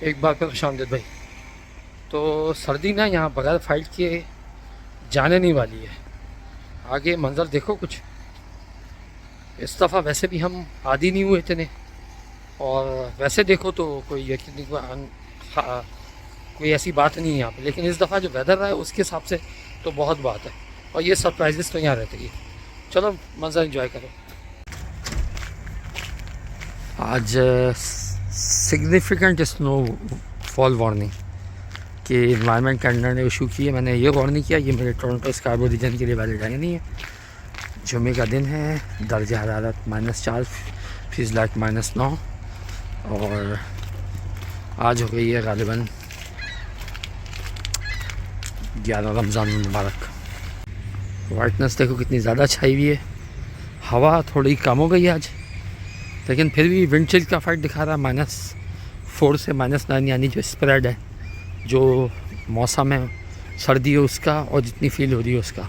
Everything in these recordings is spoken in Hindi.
एक बार फिर खुशामदीद भाई। तो सर्दी ना यहाँ बगैर फाइट के जाने नहीं वाली है। आगे मंज़र देखो कुछ। इस दफ़ा वैसे भी हम आदी नहीं हुए इतने, और वैसे देखो तो कोई यकीन कोई ऐसी बात नहीं है यहाँ पे, लेकिन इस दफ़ा जो वेदर रहा है उसके हिसाब से तो बहुत बात है। और ये सरप्राइजेस तो यहाँ रहते ही। चलो मंज़र एंजॉय करो। आज सिग्निफिकेंट स्नो फॉल वार्निंग कि इन्वायरमेंट कैनेडा ने इशू की है। मैंने ये गौर नहीं किया, ये मेरे टोरंटो स्कार्बो रीजन के लिए वैलिड है नहीं है। जुमे का दिन है, दर्जा हरारत -4, फिज़लैक -9, और आज हो गई है गालिबन 11 रमज़ान मुबारक। वाइटनेस देखो कितनी ज़्यादा छाई हुई है। हवा थोड़ी कम हो गई आज, लेकिन फिर भी विंड चिल का फाइट दिखा रहा है -4 से -9, यानी जो स्प्रेड है, जो मौसम है सर्दी है उसका और जितनी फील हो रही है उसका।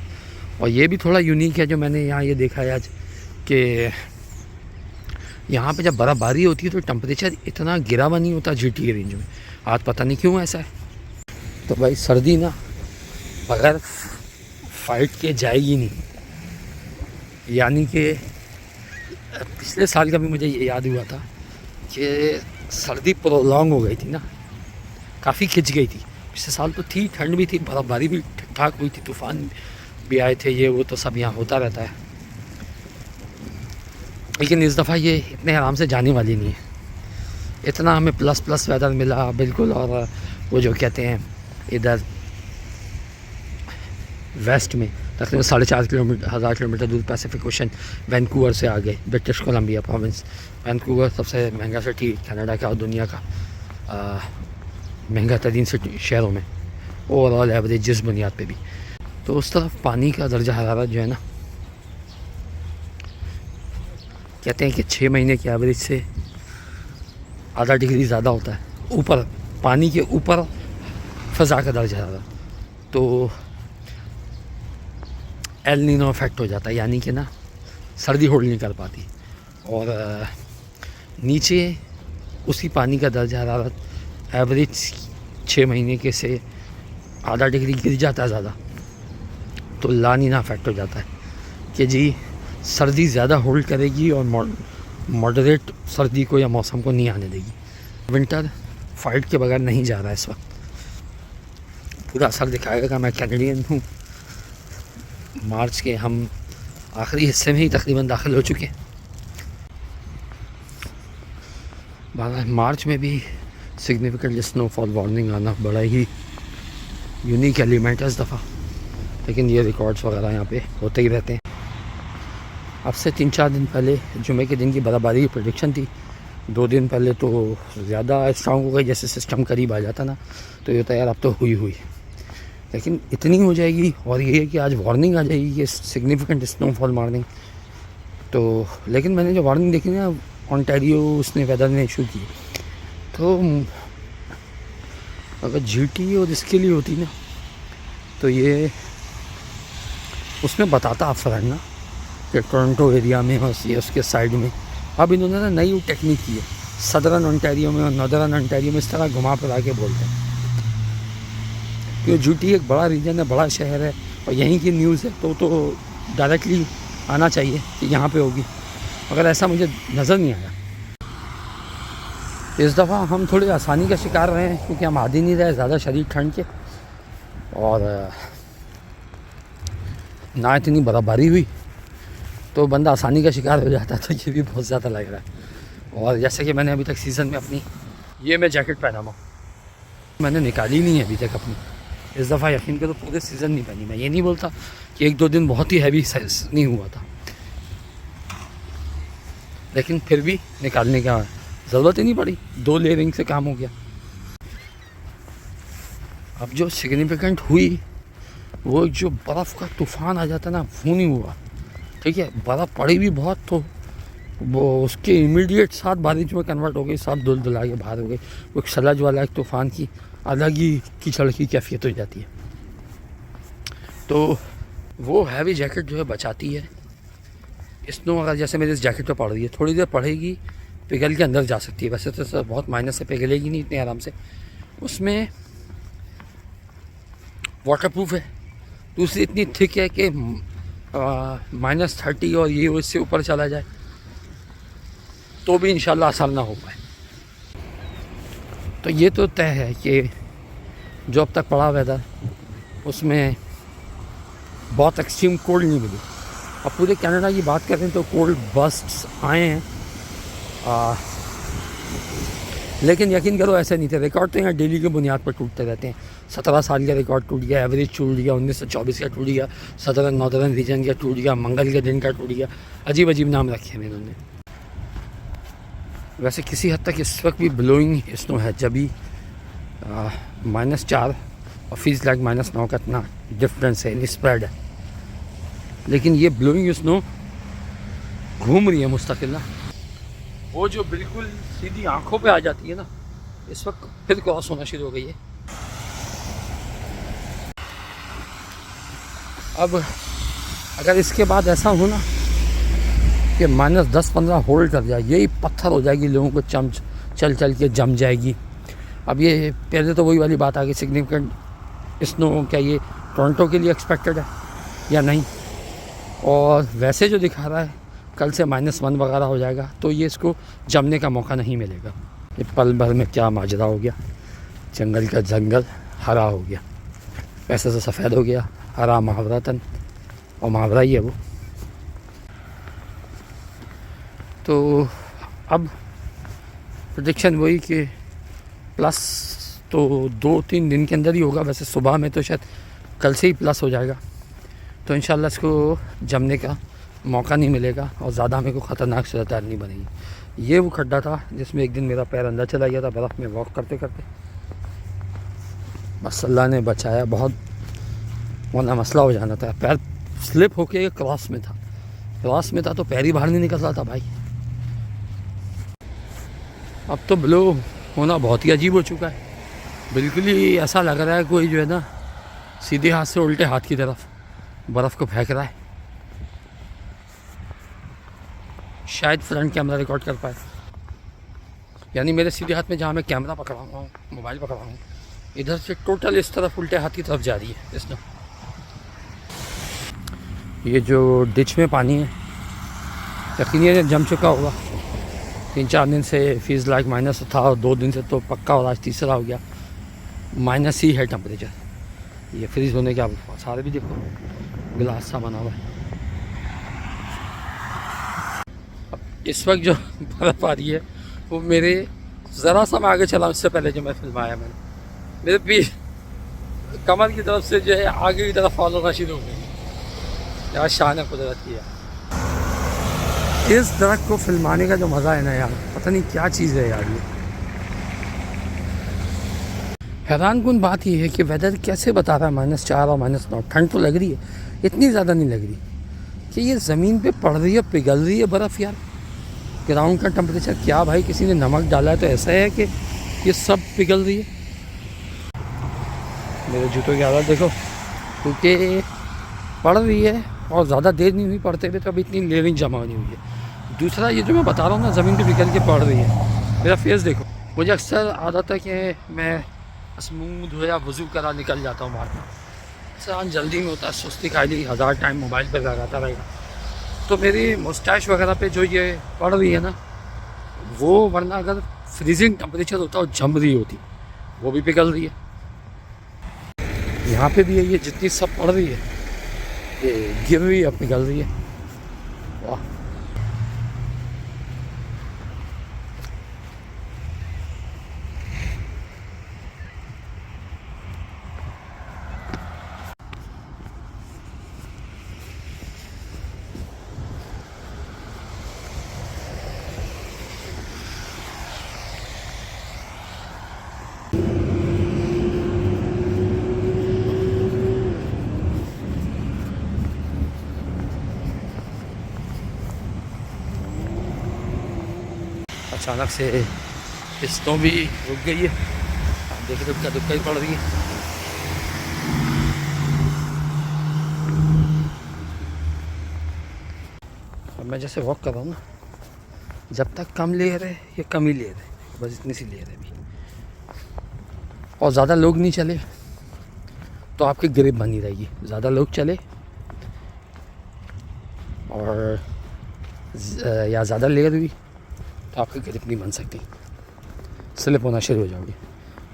और ये भी थोड़ा यूनिक है जो मैंने यहाँ ये देखा है आज कि यहाँ पे जब बर्फ़बारी होती है तो टेम्परेचर इतना गिरा हुआ नहीं होता जीटी के रेंज में। आज पता नहीं क्यों ऐसा है। तो भाई सर्दी ना बगैर फाइट के जाएगी नहीं। यानी कि पिछले साल का भी मुझे ये याद हुआ था कि सर्दी प्रोलॉन्ग हो गई थी ना, काफ़ी खिंच गई थी। पिछले साल तो थी, ठंड भी थी, बर्फ़बारी भी ठीक ठाक हुई थी, तूफ़ान भी आए थे, ये वो तो सब यहाँ होता रहता है। लेकिन इस दफ़ा ये इतने आराम से जाने वाली नहीं है। इतना हमें प्लस वेदर मिला बिल्कुल। और वो जो कहते हैं इधर वेस्ट में तकरीबन 4,500 किलोमीटर दूर पैसिफिक ओशन वैंकूवर से आ गए, ब्रिटिश कोलंबिया प्रोविंस। वैंकूवर सबसे महंगा सिटी कनाडा का और दुनिया का महंगा तरीन सिटी शहरों में ओवरऑल एवरेज जिस बुनियाद पे भी। तो उस तरफ पानी का दर्जा हरारत जो है ना, कहते हैं कि 6 महीने की एवरेज से आधा डिग्री ज़्यादा होता है ऊपर, पानी के ऊपर फ़ज़ा का दर्जा हरारत। तो एल नीनो इफेक्ट हो जाता है, यानी कि ना सर्दी होल्ड नहीं कर पाती। और नीचे उसी पानी का दर्जा हरारत एवरेज 6 महीने के से आधा डिग्री गिर जाता है ज़्यादा, तो ला नीना इफेक्ट हो जाता है कि जी सर्दी ज़्यादा होल्ड करेगी और मॉडरेट सर्दी को या मौसम को नहीं आने देगी। विंटर फाइट के बगैर नहीं जा रहा है इस वक्त। पूरा असर दिखाएगा। मैं कैनेडियन हूँ, मार्च के हम आखिरी हिस्से में ही तकरीबन दाखिल हो चुके हैं। मार्च में भी सिग्निफिकेंट स्नोफॉल वार्निंग आना बड़ा ही यूनिक एलिमेंट है इस दफ़ा, लेकिन ये रिकॉर्ड्स वगैरह यहाँ पे होते ही रहते हैं। अब से 3-4 दिन पहले जुमे के दिन की बर्फ़बारी की प्रेडिक्शन थी। 2 दिन पहले तो ज़्यादा स्ट्रॉन्ग हो गई, जैसे सिस्टम करीब आ जाता ना तो ये तो यार अब तो हुई, लेकिन इतनी हो जाएगी। और ये है कि आज वार्निंग आ जाएगी कि सिग्निफिकेंट स्नोफॉल वार्निंग। तो लेकिन मैंने जो वार्निंग देखी ना ओंटारियो उसने वेदर ने इशू की, तो अगर जीटी और इसके लिए होती ना तो ये उसमें बताता अफसर ना कि टोरंटो एरिया में और ये उसके साइड में अब इन्होंने ना नई टेक्निक की है। सदर्न ओंटारियो में और नॉर्दर्न ओंटारियो में इस तरह घुमा फिरा के बोलते हैं। क्योंकि जीटी एक बड़ा रीजन है, बड़ा शहर है और यहीं की न्यूज़ है, तो डायरेक्टली आना चाहिए कि यहाँ पे होगी, मगर ऐसा मुझे नज़र नहीं आया। इस दफ़ा हम थोड़ी आसानी का शिकार रहे हैं क्योंकि हम आदी नहीं रहे ज़्यादा शदीद ठंड के, और ना इतनी बर्फ़बारी हुई तो बंदा आसानी का शिकार हो जाता है। तो ये भी बहुत ज़्यादा लग रहा है। और जैसे कि मैंने अभी तक सीज़न में अपनी ये मैं जैकेट पहना हुआ, मैंने निकाली नहीं है अभी तक अपनी। इस दफ़ा यकीन करो पूरे सीज़न नहीं पहनी। मैं ये नहीं बोलता कि 1-2 दिन बहुत ही हैवी नहीं हुआ था, लेकिन फिर भी निकालने का ज़रूरत ही नहीं पड़ी, 2 लेयरिंग से काम हो गया। अब जो सिग्निफिकेंट हुई वो जो बर्फ़ का तूफ़ान आ जाता ना, वो नहीं हुआ। ठीक है, बर्फ़ पड़ी भी बहुत, तो वो उसके इमीडिएट साथ बारिश में कन्वर्ट हो गई, सब धुल-धुला के बाहर हो गई। वो एक सलज वाला एक तूफ़ान की अलग ही कीचड़ की कैफियत हो जाती है। तो वो हैवी जैकेट जो है बचाती है स्नो। अगर जैसे मेरे इस जैकेट पे पड़ रही है, थोड़ी देर पड़ेगी पिघल के अंदर जा सकती है। वैसे तो सर बहुत माइनस से पिघलेगी नहीं इतने आराम से। उसमें वाटरप्रूफ है, दूसरी इतनी थिक है कि -30 और ये उससे ऊपर चला जाए तो भी इंशाल्लाह असर ना हो पाए। तो ये तो तय है कि जो अब तक पड़ा वेदर उसमें बहुत एक्सट्रीम कोल्ड नहीं मिली। अब पूरे कनाडा की बात करें तो कोल्ड बस्ट्स आए हैं, लेकिन यकीन करो ऐसे नहीं थे। रिकॉर्ड तो यहाँ डेली की बुनियाद पर टूटते रहते हैं। 17 साल का रिकॉर्ड टूट गया, एवरेज टूट गया, 1924 का टूट गया, सदर्न नॉर्दर्न रीजन का टूट गया, मंगल के दिन का टूट गया। अजीब अजीब नाम रखे हैं इन्होंने। वैसे किसी हद तक इस वक्त भी ब्लोइंग स्नो है, जब भी -4 और फीस लाइक -9 का इतना डिफरेंस है, स्प्रेड है। लेकिन ये ब्लोइंग स्नो घूम रही है मुस्तकिल ना। वो जो बिल्कुल सीधी आंखों पे आ जाती है ना, इस वक्त फिर क्रॉस होना शुरू हो गई है। अब अगर इसके बाद ऐसा हो ना कि -10-15 होल्ड कर जाए, यही पत्थर हो जाएगी, लोगों को चल चल के जम जाएगी। अब ये पहले तो वही वाली बात आ गई, सिग्निफिकेंट स्नो क्या ये टोरंटो के लिए एक्सपेक्टेड है या नहीं। और वैसे जो दिखा रहा है कल से -1 वगैरह हो जाएगा, तो ये इसको जमने का मौका नहीं मिलेगा। ये पल भर में क्या माजरा हो गया, जंगल का जंगल हरा हो गया, वैसे तो सफ़ेद हो गया, हरा महावरतन, और महावरा ही है वो। तो अब प्रेडिक्शन वही कि प्लस तो 2-3 दिन के अंदर ही होगा। वैसे सुबह में तो शायद कल से ही प्लस हो जाएगा, तो इंशाल्लाह इसको जमने का मौका नहीं मिलेगा और ज़्यादा मेरे को ख़तरनाक सूरत नहीं बनेगी। ये वो खड्डा था जिसमें एक दिन मेरा पैर अंदर चला गया था बर्फ़ में वॉक करते करते, बस अल्लाह ने बचाया बहुत, वरना मसला हो जाना था। पैर स्लिप होके क्रॉस में था तो पैर ही बाहर नहीं निकल रहा था भाई। अब तो ब्लो होना बहुत ही अजीब हो चुका है, बिल्कुल ही ऐसा लग रहा है कोई जो है ना सीधे हाथ से उल्टे हाथ की तरफ बर्फ़ को फेंक रहा है। शायद फ्रंट कैमरा रिकॉर्ड कर पाए, यानी मेरे सीधे हाथ में जहाँ मैं कैमरा पकड़ा हुआ हूँ, मोबाइल पकड़ा हूँ, इधर से टोटल इस तरफ उल्टे हाथ की तरफ जा रही है इसमें। ये जो डिच में पानी है यकीनन जम चुका होगा। 3-4 दिन से फीस लाइक माइनस था और 2 दिन से तो पक्का, और आज तीसरा हो गया माइनस ही है टेम्परेचर। ये फ्रीज होने के अब सारे भी देखो गिलास सा बना हुआ है। अब इस वक्त जो बर्फ़ आ रही है वो मेरे ज़रा सा मैं आगे चला, उससे पहले जो मैं फिल्म आया मेरे पीठ कमर की तरफ से जो है आगे की तरफ फॉलो होना शुरू हो गई। यार शान है कुदरत की यार। इस दरख्त को फिल्माने का जो मज़ा है ना यार, पता नहीं क्या चीज़ है यार। ये हैरान कुन बात यह है कि वेदर कैसे बता रहा है -4 और -9। ठंड तो लग रही है, इतनी ज़्यादा नहीं लग रही कि ये ज़मीन पे पड़ रही है, पिघल रही है बर्फ़ यार। ग्राउंड का टेम्परेचर क्या भाई, किसी ने नमक डाला है तो ऐसा है कि ये सब पिघल रही है। मेरे जूतों की हालत देखो, क्योंकि पड़ रही है और ज़्यादा देर नहीं हुई पड़ते हुए, तो अभी इतनी लेयरिंग जमा नहीं हुई है। दूसरा ये जो मैं बता रहा हूँ ना, ज़मीन पे पिघल के पड़ रही है। मेरा फेस देखो, मुझे अक्सर आदत है कि मैं मुँह धोया वज़ू करा निकल जाता हूँ बाहर। इंसान जल्दी में होता है, सुस्ती खा ली, 1000 टाइम मोबाइल पर लगाता रहेगा, तो मेरी मुस्टैच वगैरह पे जो ये पड़ रही है ना, वो वरना अगर फ्रीजिंग टेम्परेचर होता और जम रही होती, वो भी पिघल रही है। यहाँ पे भी है, ये जितनी सब पड़ रही है ये गिर रही है, पिघल रही है। वाह, अचानक से स्नो भी रुक गई है। आप देख रहे हो दुक्का ही पड़ रही है। अब मैं जैसे वॉक कर रहा हूँ ना, जब तक कम लेयर है ये कम ही लेयर है, बस इतनी सी लेयर है अभी। और ज़्यादा लोग नहीं चले तो आपकी ग्रिप बनी रहेगी, ज़्यादा लोग चले और या ज़्यादा लेयर हुई तो आपकी ग्रिप नहीं बन सकती, स्लिप होना शुरू हो जाओगे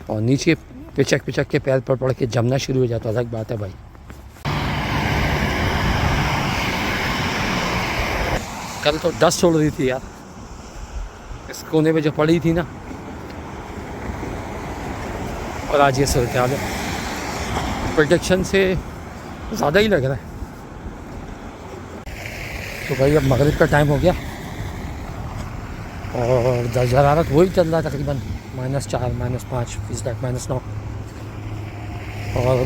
और नीचे पिचक पिचक के पैर पर पड़ के जमना शुरू हो जाता। अलग बात है भाई। कल तो डस्ट छोड़ रही थी यार इस कोने पे जो पड़ी थी ना, और आज ये सूरत हाल है। प्रोटेक्शन से ज़्यादा ही लग रहा है। तो भाई अब मगरिब का टाइम हो गया और दर्जा हरारत वही चल रहा है तकरीबन -4 -5 -9। और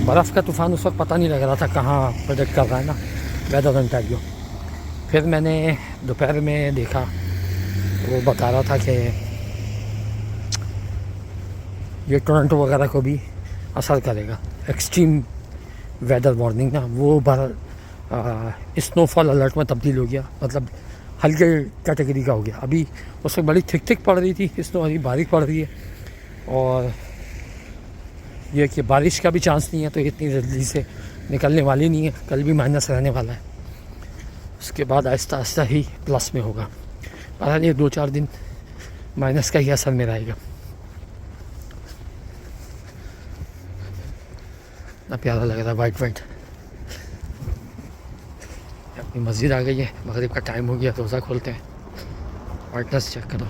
बर्फ़ का तूफ़ान उस वक्त पता नहीं लग रहा था कहाँ प्रोजेक्ट कर रहा है ना वेदर ओंटारियो। फिर मैंने दोपहर में देखा तो वो बता रहा था कि ये टोरंटो वगैरह को भी असर करेगा। एक्सट्रीम वेदर वार्निंग ना वो स्नोफॉल अलर्ट में तब्दील हो गया, मतलब हल्के कैटेगरी का हो गया। अभी उसमें बड़ी थिक पड़ रही थी स्नो, अभी बारिश पड़ रही है और ये कि बारिश का भी चांस नहीं है तो इतनी जल्दी से निकलने वाली नहीं है। कल भी माइनस रहने वाला है, उसके बाद आहिस्ता आहिस्ता ही प्लस में होगा। पता नहीं 2-4 दिन माइनस का ही असर में रहेगा। ना प्यारा लग रहा है वाइट वाइट। अपनी मस्जिद आ गई है, मगरिब का टाइम हो गया, रोज़ा खोलते हैं। वाइटनेस चेक करो।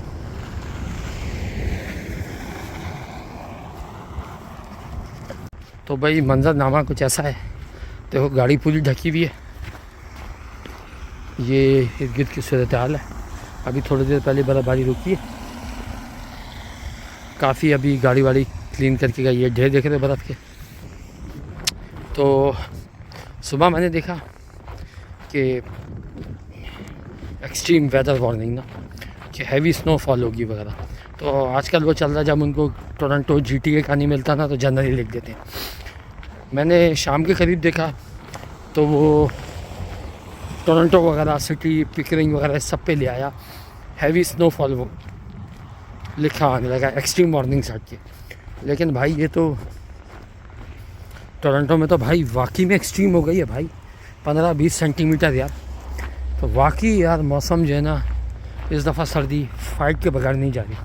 तो भाई मंजरनामा कुछ ऐसा है, देखो गाड़ी पूरी ढकी हुई है, ये इर्द गिर्द की सूरत हाल है। अभी थोड़ी देर पहले बर्फ़बारी रुकी है, काफ़ी अभी गाड़ी वाड़ी क्लीन करके गई है। ढेर देख रहे बर्फ़ के। तो सुबह मैंने देखा कि एक्सट्रीम वेदर वार्निंग ना कि हैवी स्नोफॉल होगी वगैरह। तो आजकल वो चल रहा है, जब उनको टोरंटो GTA का नहीं मिलता ना तो जनरली लिख देते हैं। मैंने शाम के करीब देखा तो वो टोरंटो वगैरह सिटी पिकरिंग वगैरह सब पे ले आया हैवी स्नोफॉल, वो लिखा आने लगा एक्सट्रीम वार्निंग सेट के। लेकिन भाई ये तो टोरंटो में तो भाई वाकई में एक्सट्रीम हो गई है भाई, 15-20 सेंटीमीटर यार। तो वाकई यार मौसम जो है ना इस दफ़ा सर्दी फाइट के बगैर नहीं जा रही।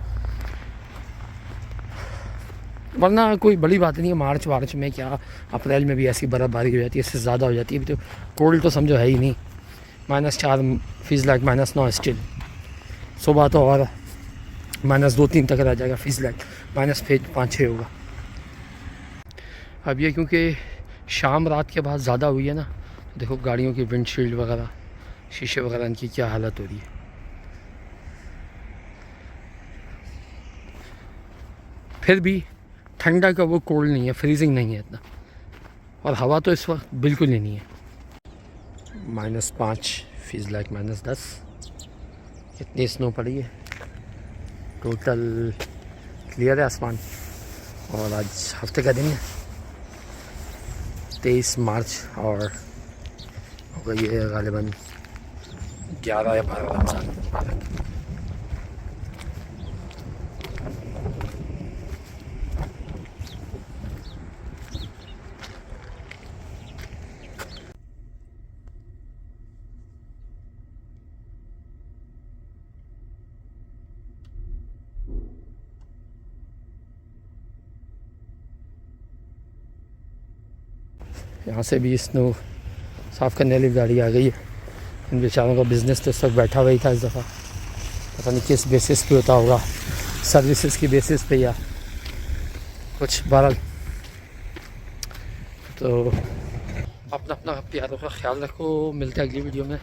वरना कोई बड़ी बात नहीं है, मार्च में क्या अप्रैल में भी ऐसी बर्फ़बारी हो जाती है, इससे ज़्यादा हो जाती है। अभी तो कोल्ड तो समझो है ही नहीं, -4 फीस लाइक -9 स्टिल। सुबह तो और -2-3 तक रह जाएगा, फीस लाइक -5-6 होगा। अब ये क्योंकि शाम रात के बाद ज़्यादा हुई है ना, तो देखो गाड़ियों की विंडशील्ड वगैरह शीशे वगैरह इनकी क्या हालत हो रही है। फिर भी ठंडा का वो कोल्ड नहीं है, फ्रीजिंग नहीं है इतना, और हवा तो इस वक्त बिल्कुल ही नहीं है। -5 फीस लाइक -10 इतनी स्नो पड़ी है। टोटल क्लियर है आसमान। और आज हफ्ते का दिन है 23 मार्च और होगा ये गालिबन 11 या 12 रमज़ान। यहाँ से भी स्नो साफ़ करने वाली गाड़ी आ गई है। इन बेचारों का बिज़नेस तो इस वक्त बैठा हुआ ही था इस दफ़ा, पता नहीं किस बेसिस पे होता होगा, सर्विसेज की बेसिस पे या कुछ। बहरहाल तो अपना प्यारों का ख्याल रखो, मिलते हैं अगली वीडियो में।